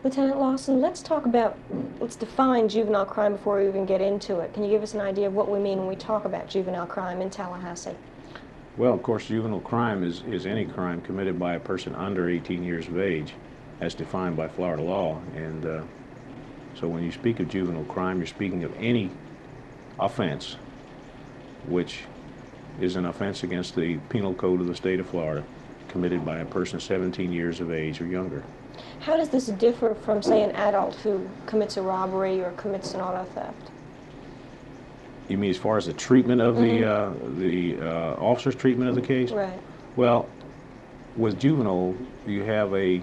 Lieutenant Lawson, let's define juvenile crime before we even get into it. Can you give us an idea of what we mean when we talk about juvenile crime in Tallahassee? Well, of course, juvenile crime is any crime committed by a person under 18 years of age, as defined by Florida law. And so when you speak of juvenile crime, you're speaking of any offense which is an offense against the penal code of the state of Florida, committed by a person 17 years of age or younger. How does this differ from, say, an adult who commits a robbery or commits an auto theft? You mean as far as the treatment of the officer's treatment of the case? Right. Well, with juvenile, you have a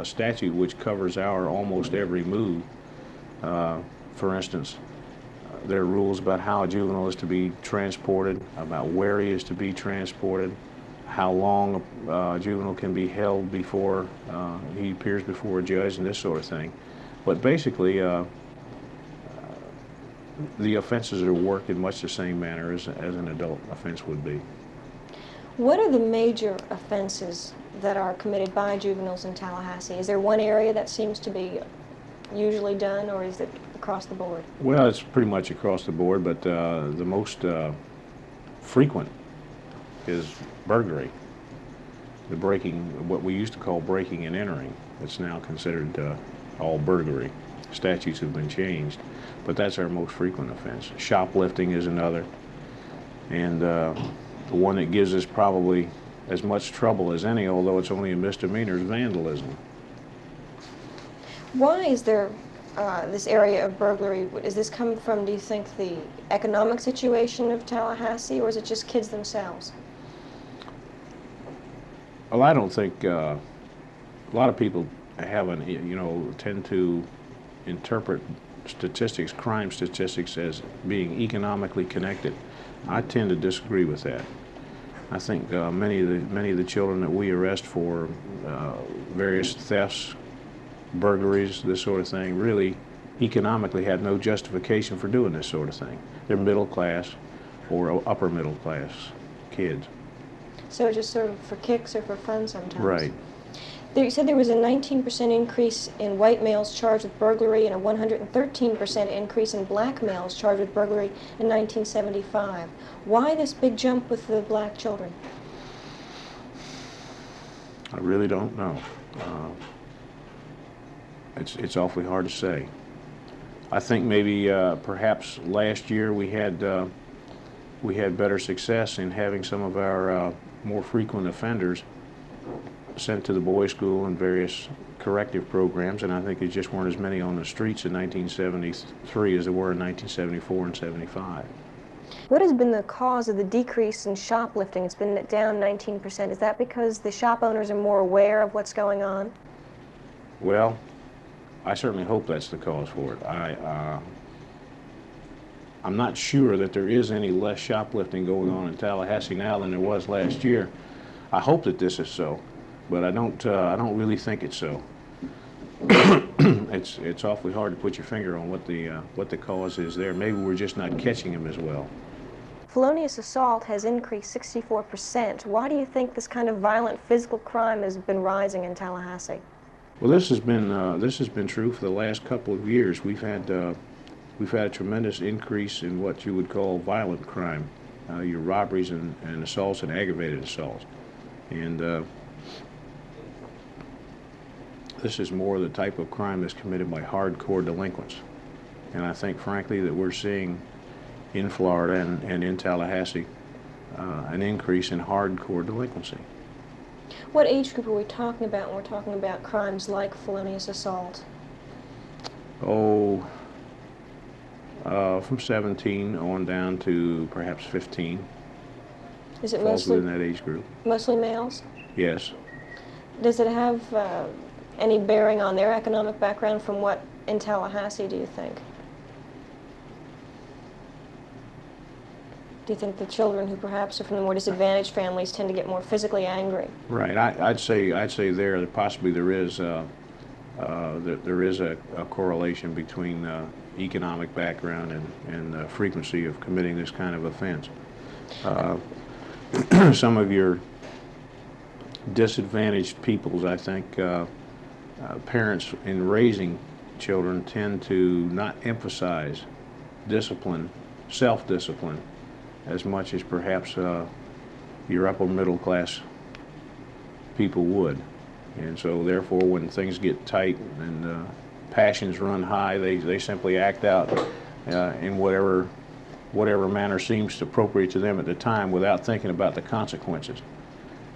statute which covers our almost every move. For instance, there are rules about how a juvenile is to be transported, about where he is to be transported, how long a juvenile can be held before he appears before a judge, and this sort of thing. But basically, the offenses are worked in much the same manner as an adult offense would be. What are the major offenses that are committed by juveniles in Tallahassee? Is there one area that seems to be usually done, or is it across the board? Well, it's pretty much across the board, but the most frequent is burglary. The breaking, what we used to call breaking and entering. It's now considered all burglary. Statutes have been changed, but that's our most frequent offense. Shoplifting is another, and the one that gives us probably as much trouble as any, although it's only a misdemeanor, is vandalism. Why is there this area of burglary? Is this coming from, do you think, the economic situation of Tallahassee, or is it just kids themselves? Well, I don't think a lot of people tend to interpret statistics, crime statistics, as being economically connected. I tend to disagree with that. I think many of the children that we arrest for various thefts, burglaries, this sort of thing, really economically had no justification for doing this sort of thing. They're middle class or upper middle class kids. So it's just sort of for kicks or for fun sometimes? Right. You said there was a 19% increase in white males charged with burglary and a 113% increase in black males charged with burglary in 1975. Why this big jump with the black children? I really don't know. It's awfully hard to say. I think maybe perhaps last year we had better success in having some of our more frequent offenders sent to the boys' school and various corrective programs, and I think there just weren't as many on the streets in 1973 as there were in 1974 and 75. What has been the cause of the decrease in shoplifting? It's been down 19%. Is that because the shop owners are more aware of what's going on? Well, I certainly hope that's the cause for it. I'm not sure that there is any less shoplifting going on in Tallahassee now than there was last year. I hope that this is so, but I don't really think it's so. It's awfully hard to put your finger on what the cause is there. Maybe we're just not catching them as well. Felonious assault has increased 64%. Why do you think this kind of violent physical crime has been rising in Tallahassee? Well, this has been true for the last couple of years. We've had a tremendous increase in what you would call violent crime, your robberies and assaults and aggravated assaults, and this is more the type of crime that's committed by hardcore delinquents. And I think, frankly, that we're seeing in Florida and in Tallahassee an increase in hardcore delinquency. What age group are we talking about when we're talking about crimes like felonious assault? Oh, from 17 on down to perhaps 15. Is it falls mostly within that age group? Mostly males? Yes. Does it have any bearing on their economic background from what in Tallahassee, do you think? Do you think the children who perhaps are from the more disadvantaged families tend to get more physically angry? Right. I'd say there that possibly there is a correlation between economic background and frequency of committing this kind of offense. Some of your disadvantaged peoples, I think, parents in raising children tend to not emphasize discipline, self-discipline, as much as perhaps your upper middle class people would. And so therefore when things get tight and passions run high, they simply act out in whatever manner seems appropriate to them at the time without thinking about the consequences.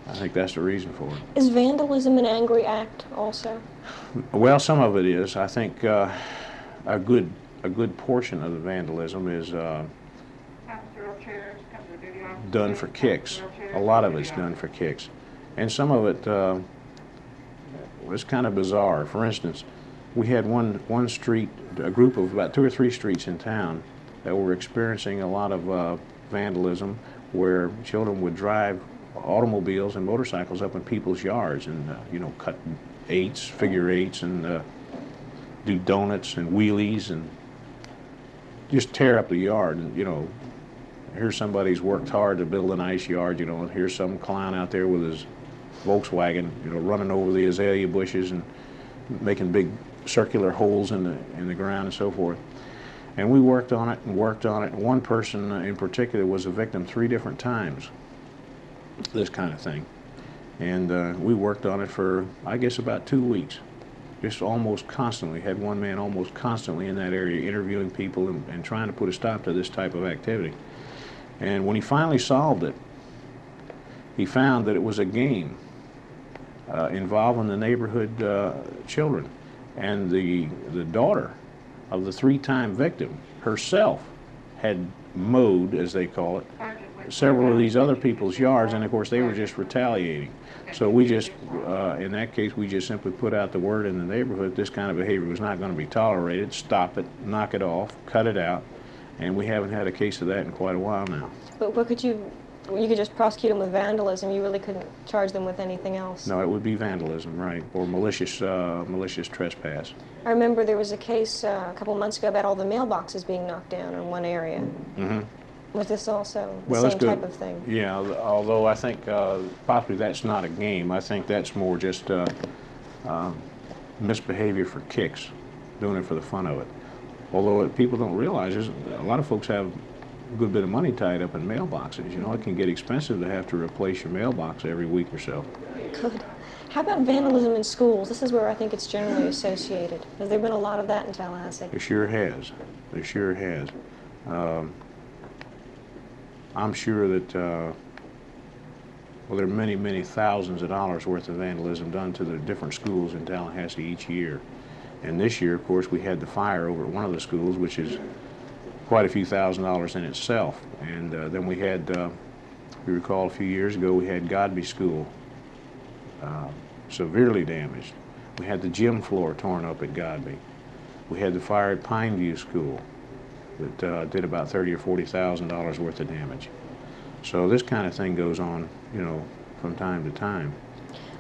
I think that's the reason for it. Is vandalism an angry act also? Well, some of it is. I think a good portion of the vandalism is done for kicks. A lot of it's done for kicks. And some of it was kind of bizarre. For instance, we had one street, a group of about 2 or 3 streets in town that were experiencing a lot of vandalism, where children would drive automobiles and motorcycles up in people's yards and you know, cut eights, figure eights, and do donuts and wheelies and just tear up the yard. And you know, here's somebody who's worked hard to build a nice yard, you know, and here's some clown out there with his Volkswagen, you know, running over the azalea bushes and making big circular holes in the ground and so forth. And we worked on it and worked on it. And one person in particular was a victim 3 different times, this kind of thing. And we worked on it for, I guess, about 2 weeks. Just almost constantly, had one man almost constantly in that area interviewing people and trying to put a stop to this type of activity. And when he finally solved it, he found that it was a game involving the neighborhood children. And the daughter of the 3-time victim herself had mowed, as they call it, several of these other people's yards, and of course they were just retaliating. So we just, in that case, we just simply put out the word in the neighborhood, this kind of behavior was not going to be tolerated, stop it, knock it off, cut it out, and we haven't had a case of that in quite a while now. But what could you could just prosecute them with vandalism, you really couldn't charge them with anything else? No, it would be vandalism, right, or malicious trespass. I remember there was a case a couple months ago about all the mailboxes being knocked down in one area. Mm-hmm. Was this also the same type of thing? Yeah, although I think possibly that's not a game. I think that's more just misbehavior for kicks, doing it for the fun of it. Although people don't realize, a lot of folks have a good bit of money tied up in mailboxes. You know, it can get expensive to have to replace your mailbox every week or so. Good. How about vandalism in schools? This is where I think it's generally associated. Has there been a lot of that in Tallahassee? There sure has. There sure has. I'm sure that, well, there are many, many thousands of dollars worth of vandalism done to the different schools in Tallahassee each year. And this year, of course, we had the fire over at one of the schools, which is quite a few $1,000s in itself. And then we had, we recall a few years ago, we had Godby School severely damaged. We had the gym floor torn up at Godby. We had the fire at Pineview School that did about $30,000 or $40,000 worth of damage. So this kind of thing goes on, you know, from time to time.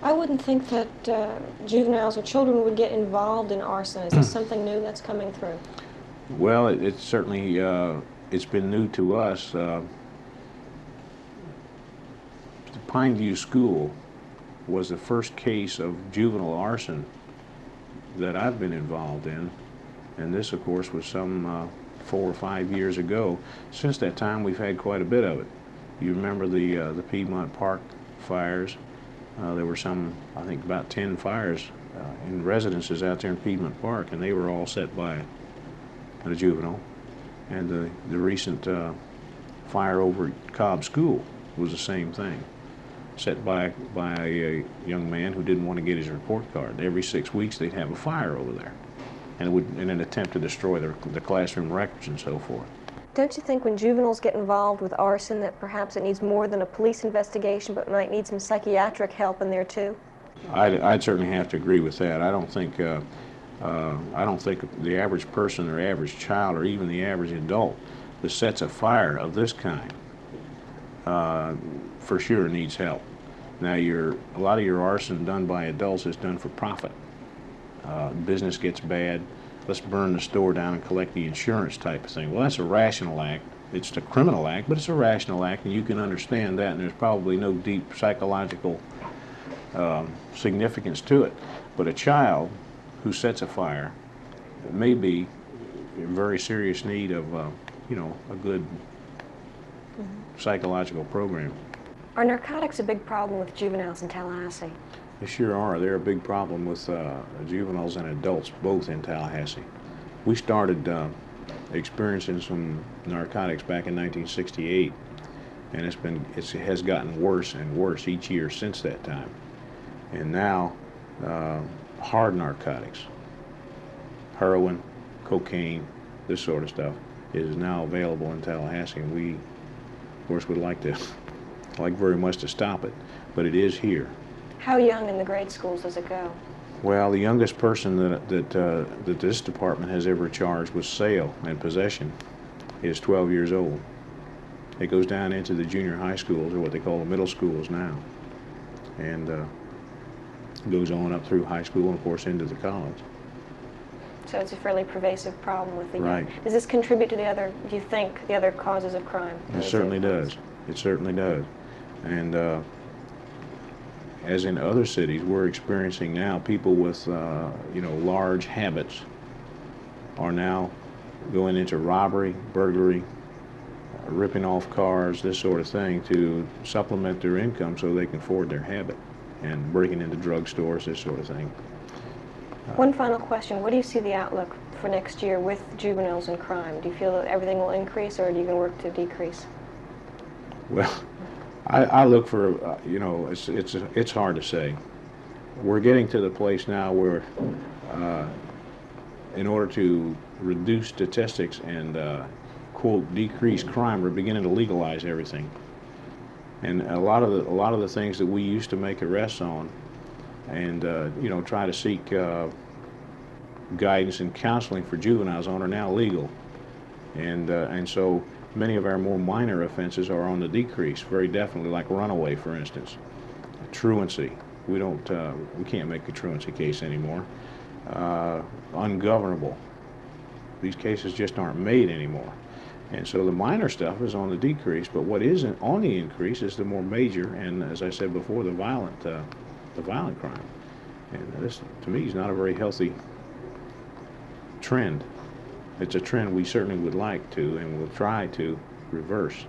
I wouldn't think that juveniles or children would get involved in arson. Is this something new that's coming through? Well, it's certainly, it's been new to us. The Pineview School was the first case of juvenile arson that I've been involved in. And this, of course, was some 4 or 5 years ago. Since that time, we've had quite a bit of it. You remember the Piedmont Park fires? There were some, I think, about 10 fires in residences out there in Piedmont Park, and they were all set by a juvenile. And the recent fire over at Cobb School was the same thing, set by a young man who didn't want to get his report card. Every 6 weeks they'd have a fire over there, and it would in an attempt to destroy the classroom records and so forth. Don't you think when juveniles get involved with arson that perhaps it needs more than a police investigation, but might need some psychiatric help in there too? I'd certainly have to agree with that. I don't think the average person or average child or even the average adult that sets a fire of this kind for sure needs help. Now, a lot of your arson done by adults is done for profit. Business gets bad, let's burn the store down and collect the insurance type of thing. Well, that's a rational act. It's a criminal act, but it's a rational act, and you can understand that, and there's probably no deep psychological significance to it. But a child who sets a fire may be in very serious need of, you know, a good psychological program. Are narcotics a big problem with juveniles in Tallahassee? They sure are. They're a big problem with juveniles and adults, both in Tallahassee. We started experiencing some narcotics back in 1968, and it has gotten worse and worse each year since that time. And now, hard narcotics, heroin, cocaine, this sort of stuff, is now available in Tallahassee, and we, of course, would like very much to stop it, but it is here. How young in the grade schools does it go? Well, the youngest person that this department has ever charged with sale and possession is 12 years old. It goes down into the junior high schools, or what they call the middle schools now, and goes on up through high school and, of course, into the college. So it's a fairly pervasive problem with the young. Right. Does this contribute to do you think, the other causes of crime? It certainly does. It certainly does. And as in other cities, we're experiencing now people with, you know, large habits are now going into robbery, burglary, ripping off cars, this sort of thing, to supplement their income so they can afford their habit, and breaking into drugstores, this sort of thing. One final question. What do you see the outlook for next year with juveniles and crime? Do you feel that everything will increase, or are you going to work to decrease? Well, I look for, you know, it's hard to say. We're getting to the place now where, in order to reduce statistics and quote decrease crime, we're beginning to legalize everything. And a lot of the things that we used to make arrests on, and you know, try to seek guidance and counseling for juveniles on, are now legal, and so many of our more minor offenses are on the decrease, very definitely, like runaway, for instance. Truancy, we can't make a truancy case anymore. Ungovernable, these cases just aren't made anymore. And so the minor stuff is on the decrease, but what isn't on the increase is the more major, and as I said before, the violent crime. And this, to me, is not a very healthy trend. It's a trend we certainly would like to and will try to reverse.